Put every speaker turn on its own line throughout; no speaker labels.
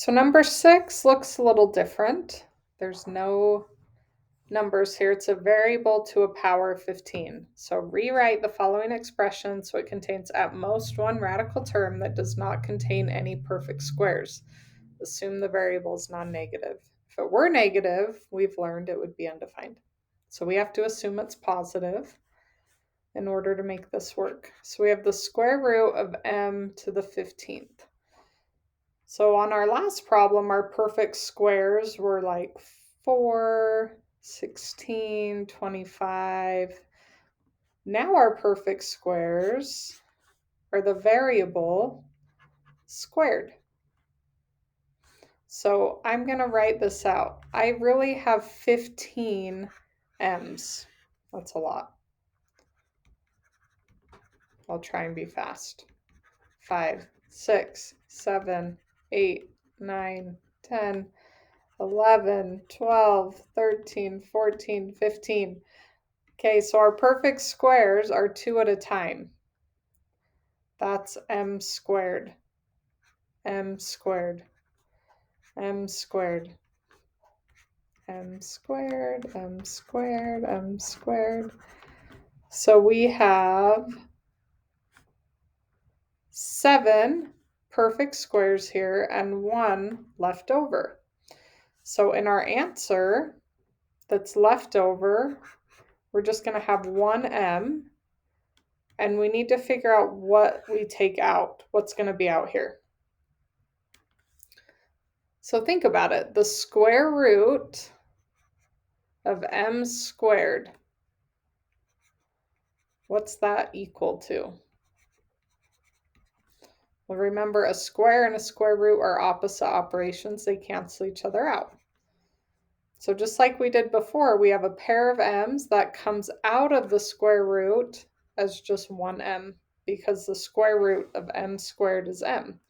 So number 6 looks a little different. There's no numbers here. It's a variable to a power of 15. So rewrite the following expression so it contains at most one radical term that does not contain any perfect squares. Assume the variable is non-negative. If it were negative, we've learned it would be undefined. So we have to assume it's positive in order to make this work. So we have the square root of m to the 15th. So on our last problem, our perfect squares were like 4, 16, 25. Now our perfect squares are the variable squared. So I'm going to write this out. I really have 15 m's. That's a lot. I'll try and be fast. 5, 6, 7, 8, 9, 10, 11, 12, 13, 14, 15. Okay, so our perfect squares are 2 at a time. That's m squared. M squared. M squared. M squared. M squared. M squared. So we have 7 perfect squares here and 1 left over. So in our answer that's left over, we're just going to have 1m, and we need to figure out what we take out, what's going to be out here. So think about it. The square root of m squared, what's that equal to? Well, remember, a square and a square root are opposite operations. They cancel each other out. So just like we did before, we have a pair of m's that comes out of the square root as just 1m, because the square root of m squared is m.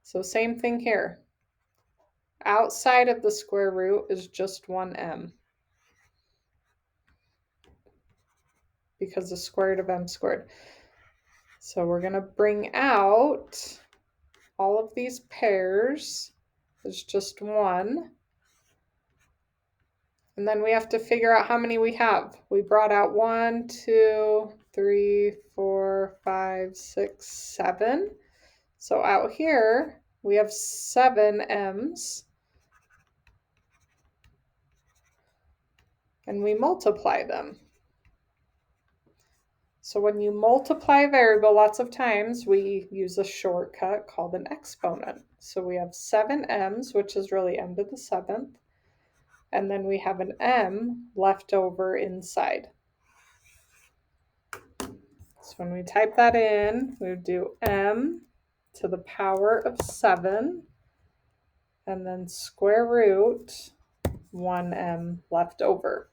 So same thing here. Outside of the square root is just 1m, because the square root of m squared. So we're going to bring out all of these pairs as just 1. And then we have to figure out how many we have. We brought out 1, 2, 3, 4, 5, 6, 7. So out here we have 7 m's. And we multiply them. So when you multiply a variable, lots of times we use a shortcut called an exponent. So we have 7 m's, which is really m to the 7th. And then we have an m left over inside. So when we type that in, we would do m to the power of 7, and then square root 1m left over.